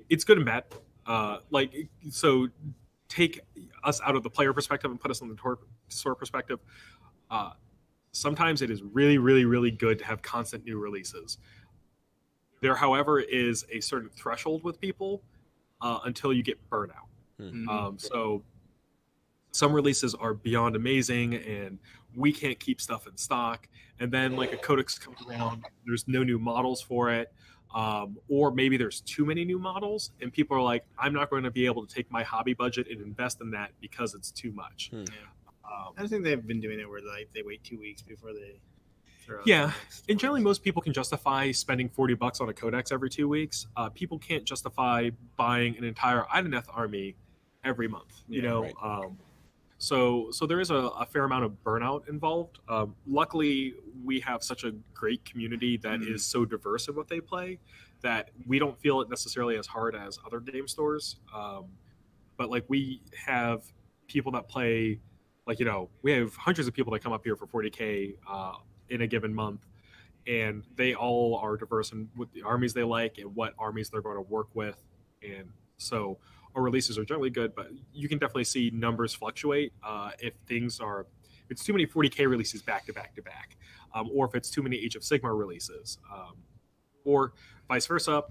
It's good and bad. Like, so take us out of the player perspective and put us on the store perspective. Sometimes it is really, really, really good to have constant new releases. There, however, is a certain threshold with people until you get burnout. Mm-hmm. So some releases are beyond amazing and we can't keep stuff in stock. And then like a codex comes around, there's no new models for it. Or maybe there's too many new models and people are like, I'm not going to be able to take my hobby budget and invest in that because it's too much. I think they've been doing it where like they wait 2 weeks before they throw yeah. And generally most people can justify spending $40 on a codex every 2 weeks. People can't justify buying an entire Ideneth army every month, you know? Right. So there is a fair amount of burnout involved. Luckily, we have such a great community that is so diverse in what they play that we don't feel it necessarily as hard as other game stores. But like we have people that play, like, you know, we have hundreds of people that come up here for 40K in a given month, and they all are diverse in what the armies they like and what armies they're going to work with. And so our releases are generally good, but you can definitely see numbers fluctuate if it's too many 40K releases back to back to back, or if it's too many Age of Sigmar releases, or vice versa.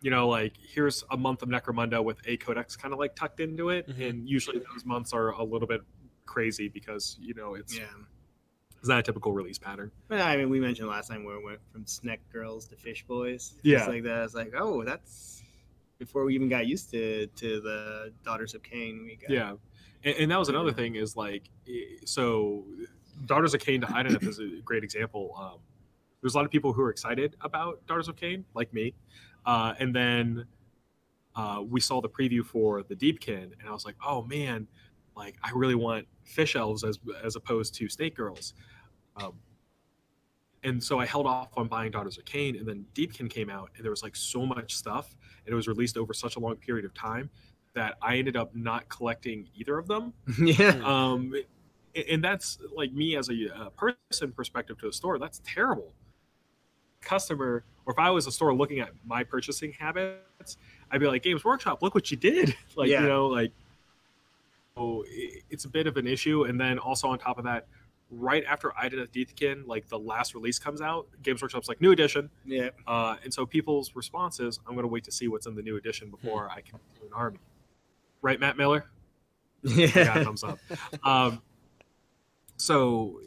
You know, like here's a month of Necromunda with a codex kind of like tucked into it, and usually those months are a little bit crazy because, you know, it's not a typical release pattern. But I mean, we mentioned last time where we went from Sneck Girls to Fish Boys. Yeah, just like that. It's like, oh, that's before we even got used to the Daughters of Cain. And that was another thing is like, so Daughters of Cain to Ideneth is a great example. There's a lot of people who are excited about Daughters of Cain, like me, and then we saw the preview for the Deepkin, and I was like, oh man, like I really want Fish Elves as opposed to Snake Girls. And so I held off on buying Daughters of Cain, and then Deepkin came out, and there was like so much stuff, and it was released over such a long period of time that I ended up not collecting either of them. And that's like me as a person perspective to a store. That's terrible. Customer, or if I was a store looking at my purchasing habits, I'd be like, Games Workshop, look what you did. Like, you know, like, oh, it's a bit of an issue. And then also on top of that, right after Ideneth Deepkin, like the last release comes out, Games Workshop's like, new edition. Yeah. And so people's response is, I'm going to wait to see what's in the new edition before I can do an army. Right, Matt Miller? Yeah. I got a thumbs up. So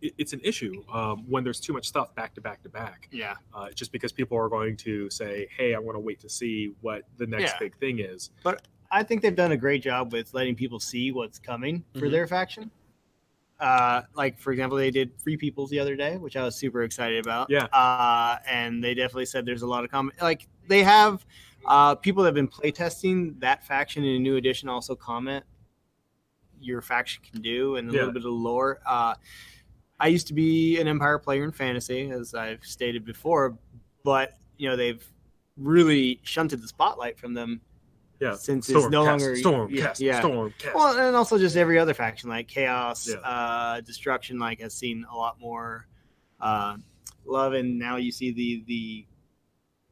it's an issue when there's too much stuff back to back to back. Yeah. Just because people are going to say, hey, I want to wait to see what the next big thing is. But I think they've done a great job with letting people see what's coming for their faction. Like, for example, they did Free Peoples the other day, which I was super excited about. Yeah. And they definitely said there's a lot of comment. Like, they have people that have been playtesting that faction in a new edition also comment your faction can do and a little bit of lore. I used to be an Empire player in Fantasy, as I've stated before, but, you know, they've really shunted the spotlight from them. Yeah, since it's no longer Stormcast. Well, and also just every other faction like Chaos, Destruction, like has seen a lot more love, and now you see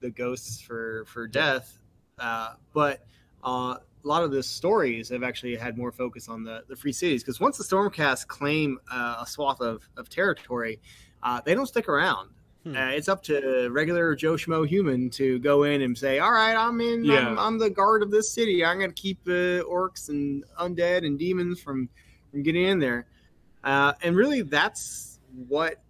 the ghosts for death. But a lot of the stories have actually had more focus on the free cities, because once the Stormcast claim a swath of territory, they don't stick around. It's up to regular Joe Schmo human to go in and say, all right, I'm in. I'm the guard of this city. I'm going to keep orcs and undead and demons from getting in there. And really, that's what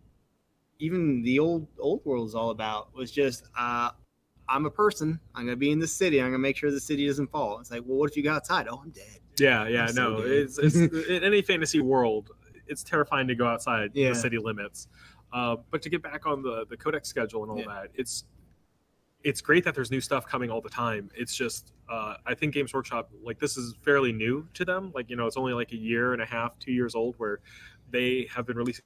even the old world is all about was just I'm a person. I'm gonna be in the city. I'm gonna make sure the city doesn't fall. It's like, well, what if you go outside? Oh, I'm dead. Yeah, no. It's in any fantasy world, it's terrifying to go outside the city limits. But to get back on the codex schedule and all that, it's great that there's new stuff coming all the time. It's just I think Games Workshop, like, this is fairly new to them. Like, it's only like a year and a half, 2 years old, where they have been releasing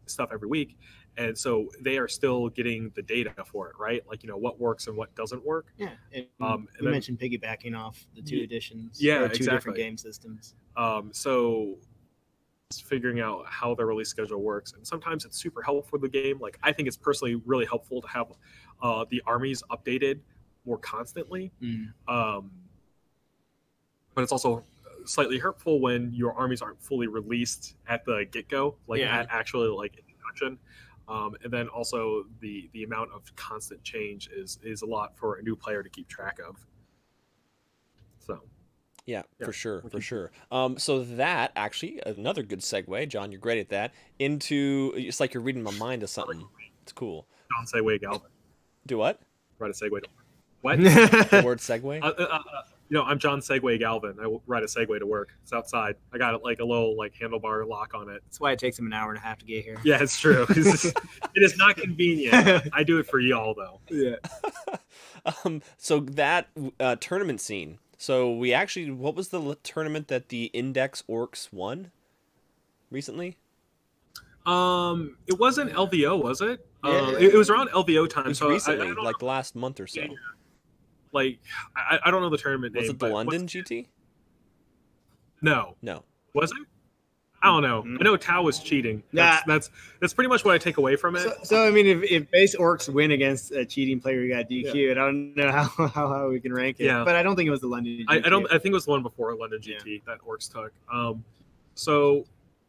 stuff every week, and so they are still getting the data for it, right? Like, what works and what doesn't work. Yeah, and you mentioned piggybacking off the two editions. Yeah, two different game systems. So it's figuring out how the release schedule works, and sometimes it's super helpful for the game. Like, I think it's personally really helpful to have the armies updated more constantly. But it's also slightly hurtful when your armies aren't fully released at the get-go, like at actually like introduction. And then also the amount of constant change is a lot for a new player to keep track of. So yeah, for sure. So that actually, another good segue, John, you're great at that, into, it's like you're reading my mind to something. It's cool. John Segway Galvin. Do what? Write a segue to what? The word segue? I'm John Segway Galvin. I ride a Segway to work. It's outside. I got like a little like handlebar lock on it. That's why it takes him an hour and a half to get here. Yeah, it's true. It is not convenient. I do it for y'all though. Yeah. So that tournament scene. So we actually, what was the tournament that the Index Orcs won recently? It wasn't LVO, was it? Yeah. It was around LVO time. It was so recently, I like last month or so. Yeah. Like, I don't know the tournament name. Was it the London GT? No. Was it? I don't know. I know Tau was cheating. That's pretty much what I take away from it. So I mean, if base orcs win against a cheating player who got DQ'd, I don't know how we can rank it. Yeah. But I don't think it was the London GT. I think it was the one before London GT that orcs took. So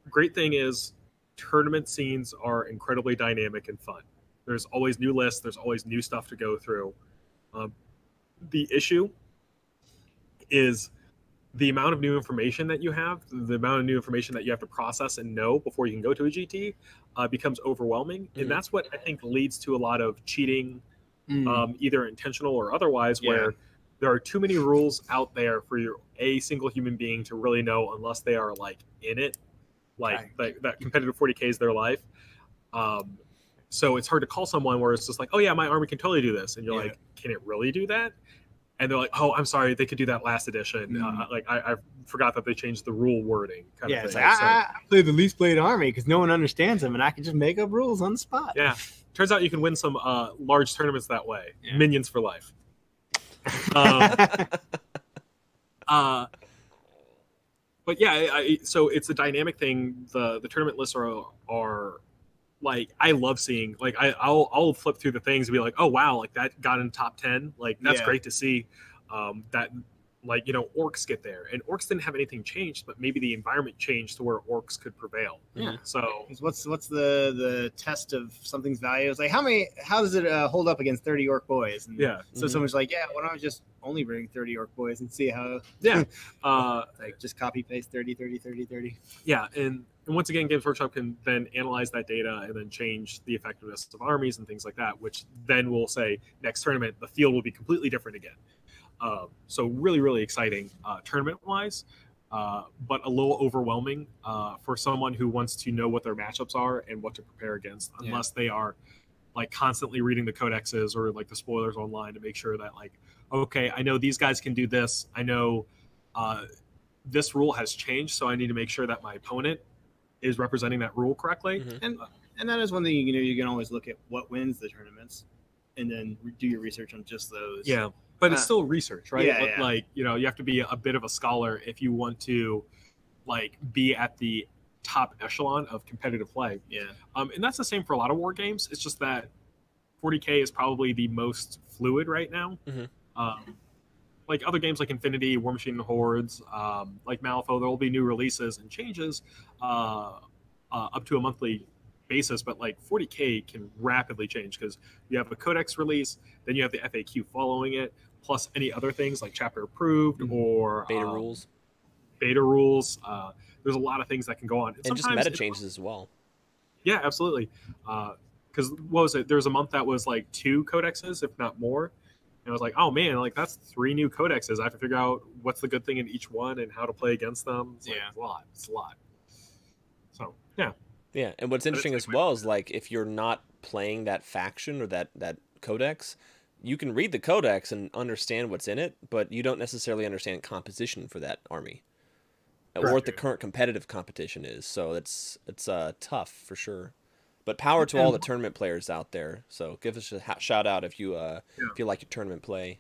great thing is tournament scenes are incredibly dynamic and fun. There's always new lists. There's always new stuff to go through. The issue is the amount of new information that you have, the amount of new information that you have to process and know before you can go to a GT becomes overwhelming. And that's what I think leads to a lot of cheating, either intentional or otherwise, where there are too many rules out there for a single human being to really know unless they are like in it, like that competitive 40K is their life. So it's hard to call someone where it's just like, oh yeah, my army can totally do this. And you're like, can it really do that? And they're like, oh, I'm sorry, they could do that last edition. I forgot that they changed the rule wording. Kind of thing. It's like, I play the least played army because no one understands them, and I can just make up rules on the spot. Yeah. Turns out you can win some large tournaments that way. Yeah. Minions for life. But yeah, so it's a dynamic thing. The tournament lists are like, I love seeing, like, I'll flip through the things and be like, oh wow, like that got in top 10, like that's great to see. That, like, orcs get there, and orcs didn't have anything changed, but maybe the environment changed to where orcs could prevail. So what's the test of something's value? It's like, how does it hold up against 30 orc boys? And so someone's like, why don't I just only bring 30 orc boys and see how like just copy paste 30 30 30 30. And once again, Games Workshop can then analyze that data and then change the effectiveness of armies and things like that, which then will say next tournament the field will be completely different again. So really, really exciting tournament-wise, but a little overwhelming for someone who wants to know what their matchups are and what to prepare against, unless they are like constantly reading the codexes or like the spoilers online to make sure that, like, okay, I know these guys can do this. I know this rule has changed, so I need to make sure that my opponent is representing that rule correctly. And that is one thing, you can always look at what wins the tournaments and then do your research on just those. Yeah. But it's still research, right? Like, you have to be a bit of a scholar if you want to, like, be at the top echelon of competitive play. Yeah. And that's the same for a lot of war games. It's just that 40K is probably the most fluid right now. Like other games like Infinity, War Machine and Hordes, like Malifaux, there will be new releases and changes up to a monthly basis, but like 40K can rapidly change because you have a codex release, then you have the FAQ following it, plus any other things like chapter approved or beta rules. There's a lot of things that can go on, and just meta changes as well. Yeah, absolutely. Because what was it? There was a month that was like 2 codexes, if not more. And I was like, oh man, like that's 3 new codexes. I have to figure out what's the good thing in each one and how to play against them. It's a lot. It's a lot. So yeah. Yeah, and what's interesting as well is like if you're not playing that faction or that codex, you can read the codex and understand what's in it, but you don't necessarily understand composition for that army. Or what the current competitive competition is. So it's tough for sure. But power to all the tournament players out there. So give us a shout out if you feel like your tournament play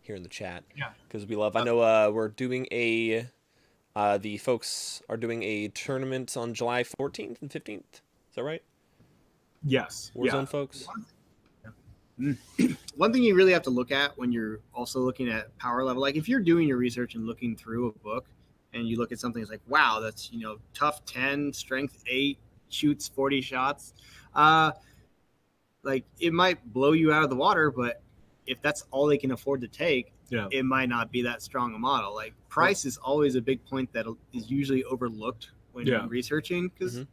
here in the chat. Yeah, because we love. I know we're doing the folks are doing a tournament on July 14th and 15th. Is that right? Yes. Warzone folks. One thing you really have to look at when you're also looking at power level, like if you're doing your research and looking through a book, and you look at something that's like, wow, that's, tough 10, strength 8, shoots 40 shots. Like it might blow you out of the water, but if that's all they can afford to take, it might not be that strong a model. Like price is always a big point that is usually overlooked when you're researching, because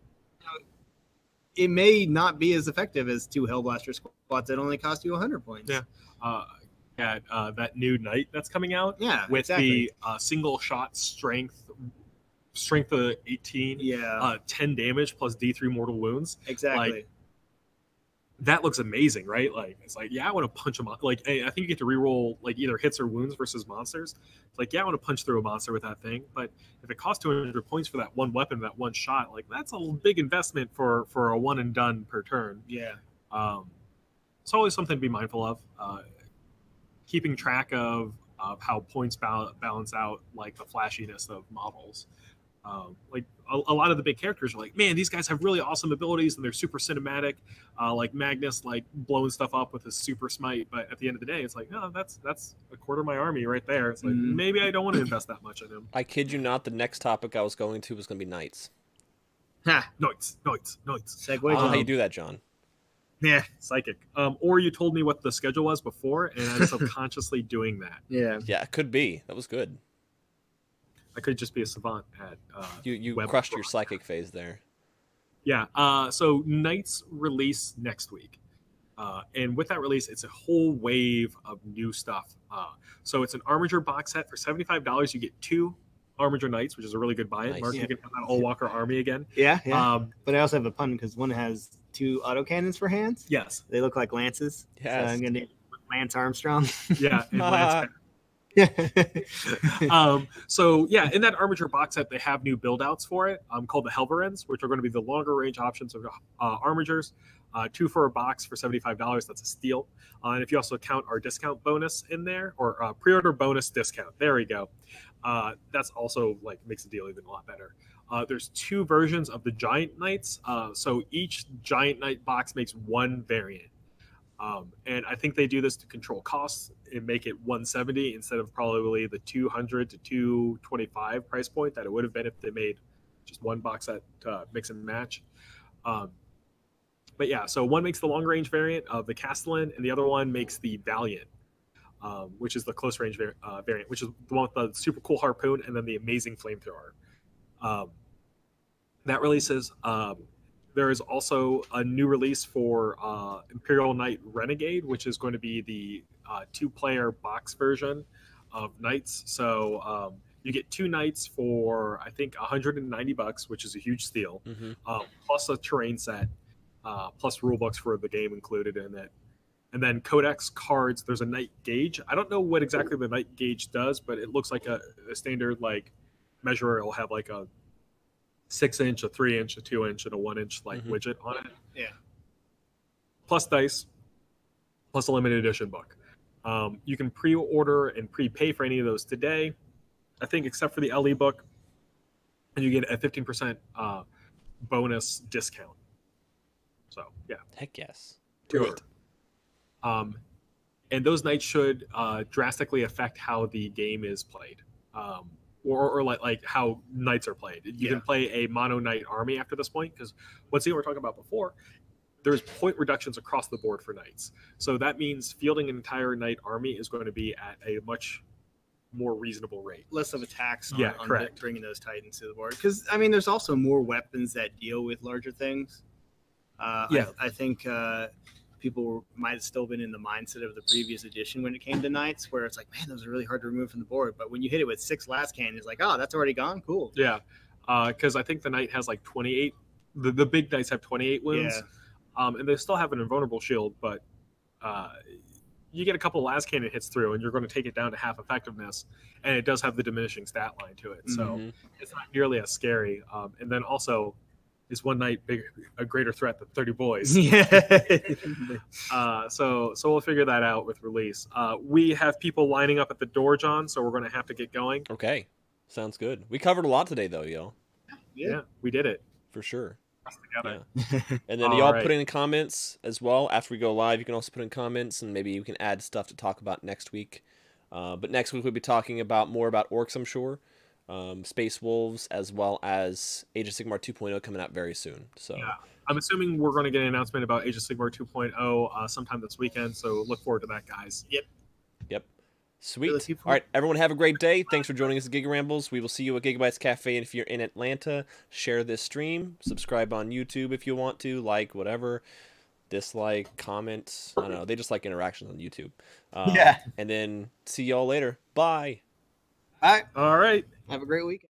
it may not be as effective as 2 Hellblaster squads that only cost you 100 points. Yeah. That new knight that's coming out. Yeah, with the single shot strength of 18. 10 damage plus D3 mortal wounds. Exactly. Like, that looks amazing, right? Like it's like, I want to punch him. Like I think you get to reroll like either hits or wounds versus monsters. It's like, I want to punch through a monster with that thing. But if it costs 200 points for that one weapon, that one shot, like that's a big investment for a one and done per turn. Yeah. It's always something to be mindful of. Keeping track of how points balance out like the flashiness of models. Like a lot of the big characters are like, man, these guys have really awesome abilities and they're super cinematic. Like Magnus, like blowing stuff up with his super smite. But at the end of the day, it's like, oh, that's a quarter of my army right there. It's like, maybe I don't want to invest that much in him. I kid you not, the next topic I was going to was going to be knights. Knights. Segue. How you do that, John? Yeah, psychic. Or you told me what the schedule was before, and I'm subconsciously doing that. Yeah, it could be. That was good. I could just be a savant at you crushed your psychic phase there. Yeah. So Knights release next week, and with that release, it's a whole wave of new stuff. So it's an Armiger box set for $75. You get 2 Armiger Knights, which is a really good buy-in. Nice. Mark, you can have that All-Walker army again. Yeah. But I also have a pun because one has 2 autocannons for hands. Yes. They look like lances. Yes. So I'm going to Lance Armstrong. Yeah, and Lance. So yeah, in that Armiger box set, they have new build outs for it called the Helverins, which are going to be the longer range options of Armigers. 2 for a box for $75. That's a steal. And if you also count our discount bonus in there, or pre-order bonus discount, there we go. That's also like makes the deal even a lot better. There's 2 versions of the Giant Knights. So each Giant Knight box makes 1 variant. And I think they do this to control costs and make it 170 instead of probably the 200 to 225 price point that it would have been if they made just 1 box set mix and match. But yeah, so one makes the long range variant of the Castellan, and the other one makes the Valiant, which is the close range variant, which is the one with the super cool harpoon and then the amazing flamethrower. That releases. There is also a new release for Imperial Knight Renegade, which is going to be the 2-player box version of Knights. So you get 2 Knights for, I think, $190, which is a huge steal, plus a terrain set, plus rule books for the game included in it. And then Codex cards, there's a Knight Gauge. I don't know what exactly the Knight Gauge does, but it looks like a standard like measurer. It'll have like a 6-inch, a 3-inch, a 2-inch, and a 1-inch like widget on it. Yeah. Plus dice, plus a limited edition book. You can pre-order and prepay for any of those today, I think, except for the LE book, and you get a 15% bonus discount. So yeah, heck yes, do it. And those knights should drastically affect how the game is played. Or like how knights are played. You can play a mono knight army after this point, because what's the we were talking about before, there's point reductions across the board for knights. So that means fielding an entire knight army is going to be at a much more reasonable rate. Less of attacks on correct. Bringing those titans to the board. Because, I mean, there's also more weapons that deal with larger things. I think people might have still been in the mindset of the previous edition when it came to Knights, where it's like, man, those are really hard to remove from the board. But when you hit it with 6 last cannon, it's like, oh, that's already gone. Cool. Yeah, because I think the Knight has like 28. The big Knights have 28 wounds, and they still have an invulnerable shield, but you get a couple last cannon hits through, and you're going to take it down to half effectiveness, and it does have the diminishing stat line to it, so it's not nearly as scary. And then also, is one Knight a greater threat than 30 boys? Yeah. So we'll figure that out with release. We have people lining up at the door, John, so we're going to have to get going. Okay, sounds good. We covered a lot today, though, y'all. Yeah, we did it for sure. Together. Yeah. And then y'all put in comments as well after we go live. You can also put in comments, and maybe you can add stuff to talk about next week. But next week we'll be talking more about orcs, I'm sure. Space Wolves, as well as Age of Sigmar 2.0 coming out very soon. So yeah. I'm assuming we're going to get an announcement about Age of Sigmar 2.0 sometime this weekend, so look forward to that, guys. Yep. Sweet. All right, everyone have a great day. Thanks for joining us at Giga Rambles. We will see you at Gigabytes Cafe, and if you're in Atlanta, share this stream. Subscribe on YouTube if you want to, like, whatever. Dislike, comment. I don't know. They just like interactions on YouTube. Yeah. And then see y'all later. Bye. All right. Have a great weekend.